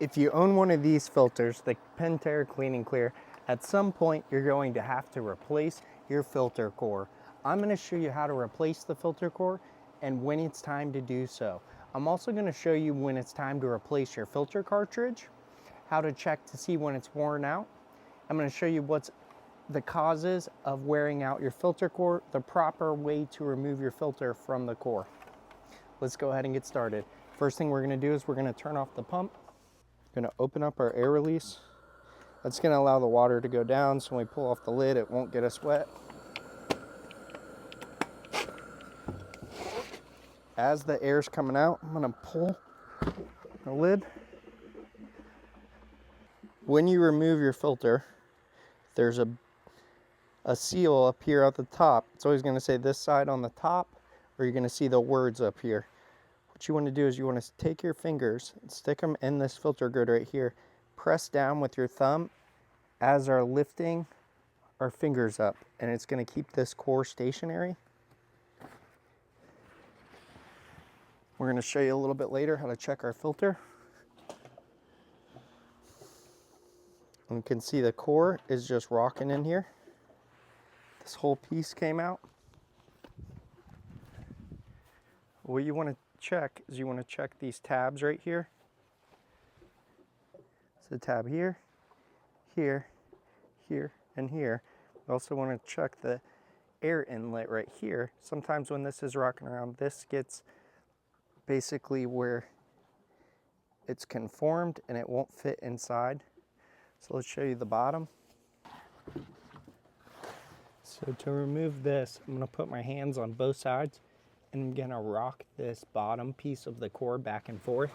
If you own one of these filters, the Pentair Clean and Clear, at some point you're going to have to replace your filter core. I'm going to show you how to replace the filter core and when it's time to do so. I'm also going to show you when it's time to replace your filter cartridge, how to check to see when it's worn out. I'm going to show you what's the causes of wearing out your filter core, the proper way to remove your filter from the core. Let's go ahead and get started. First thing we're going to do is we're going to turn off the pump. We're going to open up our air release. That's going to allow the water to go down, so when we pull off the lid, it won't get us wet. As the air's coming out, I'm going to pull the lid. When you remove your filter, there's a seal up here at the top. It's always going to say this side on the top, or you're going to see the words up here. What you want to do is you want to take your fingers and stick them in this filter grid right here. Press down with your thumb as are lifting our fingers up, and it's going to keep this core stationary. We're going to show you a little bit later how to check our filter. And you can see the core is just rocking in here. This whole piece came out. What you want to check is you want to check these tabs right here. It's a tab here, here, here, and here. We also want to check the air inlet right here. Sometimes when this is rocking around, this gets basically where it's conformed and it won't fit inside. So let's show you the bottom. So to remove this, I'm going to put my hands on both sides and I'm going to rock this bottom piece of the core back and forth.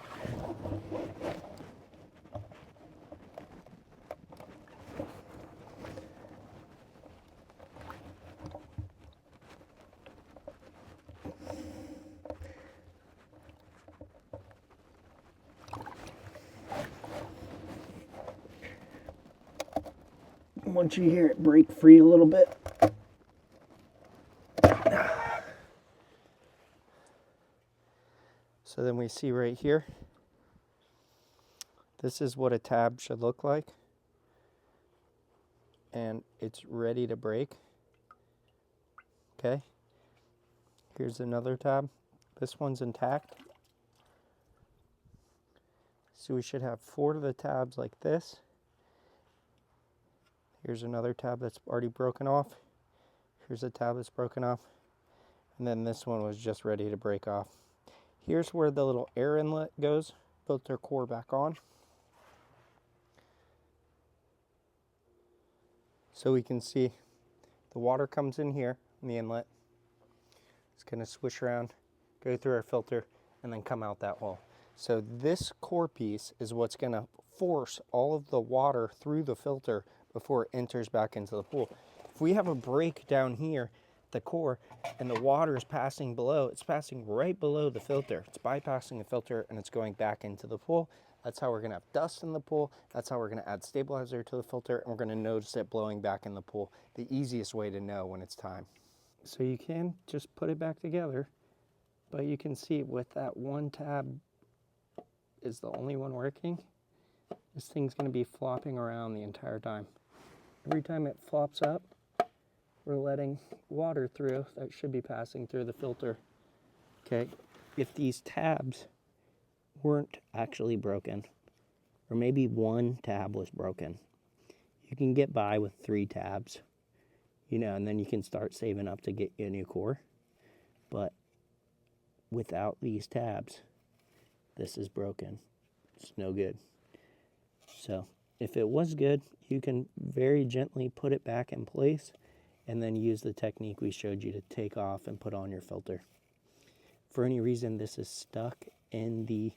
Once you hear it break free a little bit, so then we see right here, this is what a tab should look like, and it's ready to break. Okay, here's another tab. This one's intact. So we should have 4 of the tabs like this. Here's another tab that's already broken off. Here's a tab that's broken off. And then this one was just ready to break off. Here's where the little air inlet goes. Filter core back on. So we can see the water comes in here in the inlet. It's going to swish around, go through our filter, and then come out that hole. So this core piece is what's going to force all of the water through the filter before it enters back into the pool. If we have a break down here, the core, and the water is passing below, it's passing right below the filter. It's bypassing the filter and it's going back into the pool. That's how we're going to have dust in the pool. That's how we're going to add stabilizer to the filter, and we're going to notice it blowing back in the pool. The easiest way to know when it's time. So you can just put it back together, but you can see with that one tab is the only one working, this thing's going to be flopping around the entire time. Every time it flops up, we're letting water through that should be passing through the filter. Okay, if these tabs weren't actually broken, or maybe one tab was broken, you can get by with 3 tabs, you know, and then you can start saving up to get you a new core. But without these tabs, this is broken. It's no good. So if it was good, you can very gently put it back in place and then use the technique we showed you to take off and put on your filter. For any reason this is stuck in the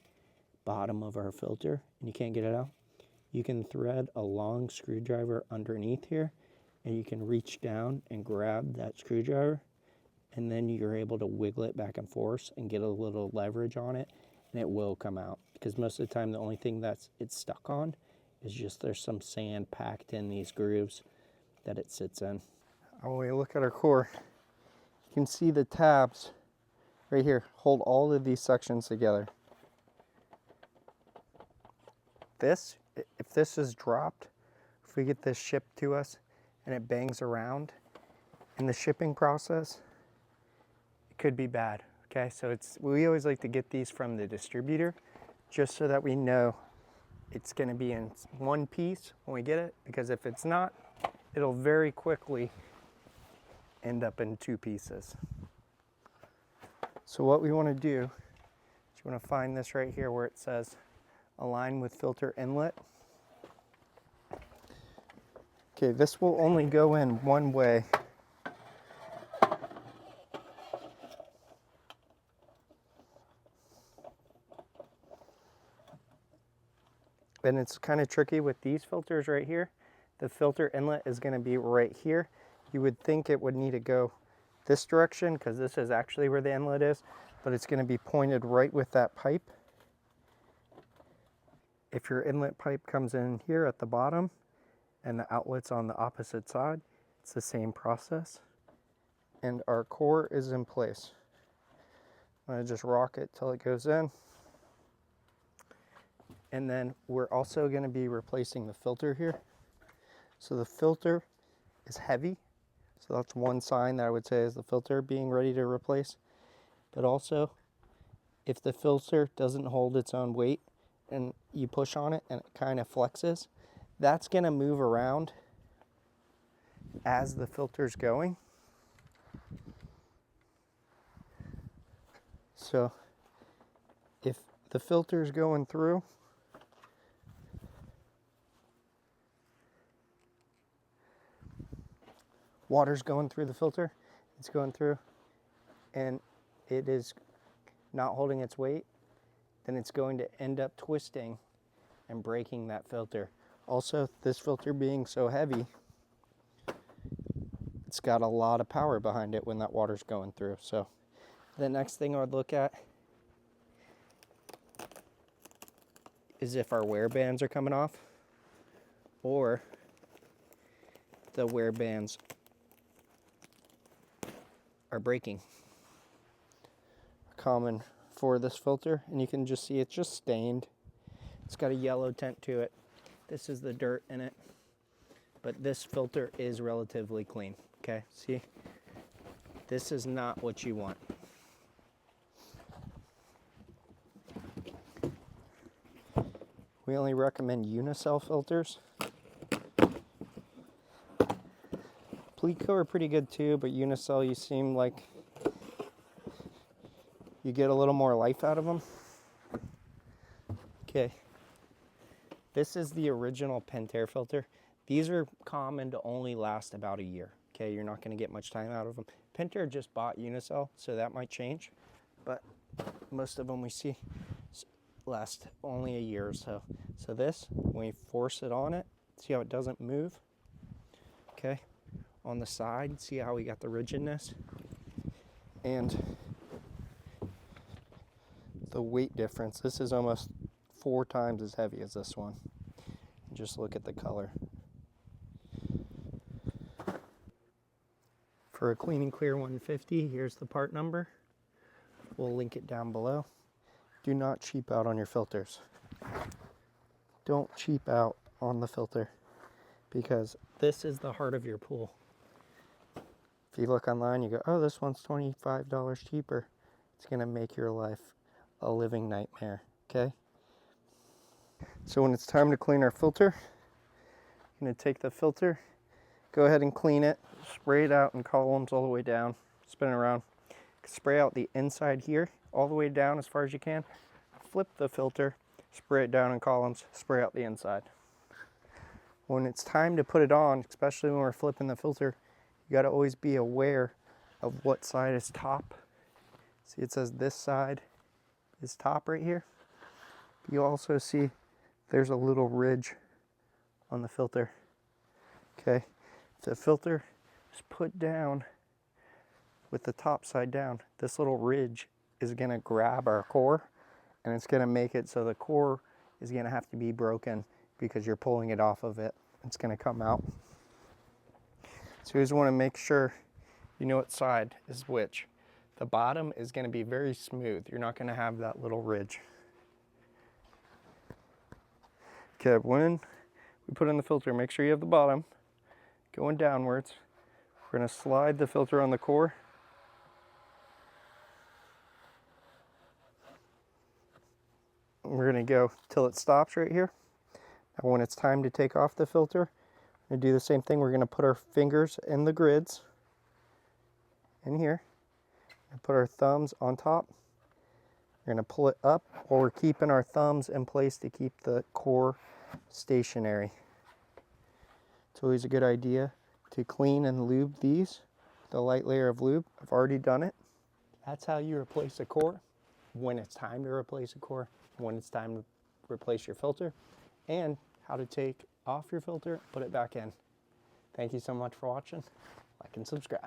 bottom of our filter and you can't get it out, you can thread a long screwdriver underneath here and you can reach down and grab that screwdriver, and then you're able to wiggle it back and forth and get a little leverage on it, and it will come out. Because most of the time the only thing that's it's stuck on is just there's some sand packed in these grooves that it sits in. When we look at our core, you can see the tabs right here hold all of these sections together. this, if this is dropped, if we get this shipped to us and it bangs around in the shipping process, it could be bad. Okay, so we always like to get these from the distributor just so that we know it's going to be in one piece when we get it, because if it's not, it'll very quickly end up in two pieces. So what we want to do is you want to find this right here where it says align with filter inlet. Okay, this will only go in one way. And it's kind of tricky with these filters right here. The filter inlet is going to be right here. You would think it would need to go this direction because this is actually where the inlet is, but it's going to be pointed right with that pipe. If your inlet pipe comes in here at the bottom and the outlet's on the opposite side, it's the same process. And our core is in place. I'm going to just rock it till it goes in. And then we're also going to be replacing the filter here. So the filter is heavy. So that's one sign that I would say is the filter being ready to replace. But also, if the filter doesn't hold its own weight and you push on it and it kind of flexes, that's going to move around as the filter's going. So if the filter's going through, water's going through the filter, it's going through, and it is not holding its weight, then it's going to end up twisting and breaking that filter. Also, this filter being so heavy, it's got a lot of power behind it when that water's going through. So the next thing I would look at is if our wear bands are coming off or the wear bands are breaking. Common for this filter, and you can just see it's just stained. It's got a yellow tint to it. This is the dirt in it, but this filter is relatively clean. Okay, see, this is not what you want. We only recommend Unicell filters. Pleatco are pretty good too, but Unicell, you seem like you get a little more life out of them. Okay, this is the original Pentair filter. These are common to only last about a year. Okay, you're not going to get much time out of them. Pentair just bought Unicell, so that might change, but most of them we see last only a year or so. So this, when we force it on it, see how it doesn't move? Okay. On the side, see how we got the rigidness and the weight difference. This is almost 4 times as heavy as this one. Just look at the color. For a Clean and Clear 150, here's the part number. We'll link it down below. Do not cheap out on your filters. Don't cheap out on the filter, because this is the heart of your pool. If you look online, you go, oh, this one's $25 cheaper. It's going to make your life a living nightmare, okay? So when it's time to clean our filter, I'm going to take the filter, go ahead and clean it, spray it out in columns all the way down, spin it around, spray out the inside here all the way down as far as you can, flip the filter, spray it down in columns, spray out the inside. When it's time to put it on, especially when we're flipping the filter, you got to always be aware of what side is top. See, it says this side is top right here. You also see there's a little ridge on the filter. Okay, if the filter is put down with the top side down, this little ridge is going to grab our core, and it's going to make it so the core is going to have to be broken because you're pulling it off of it. It's going to come out. So you just want to make sure you know what side is which. The bottom is going to be very smooth. You're not going to have that little ridge. Okay, when we put in the filter, make sure you have the bottom going downwards. We're going to slide the filter on the core. We're going to go till it stops right here. Now when it's time to take off the filter, we're going to do the same thing. We're going to put our fingers in the grids in here and put our thumbs on top. We're going to pull it up while we're keeping our thumbs in place to keep the core stationary. It's always a good idea to clean and lube these with a light layer of lube. I've already done it. That's how you replace a core, when it's time to replace a core, when it's time to replace your filter, and how to take off your filter, put it back in. Thank you so much for watching. Like and subscribe.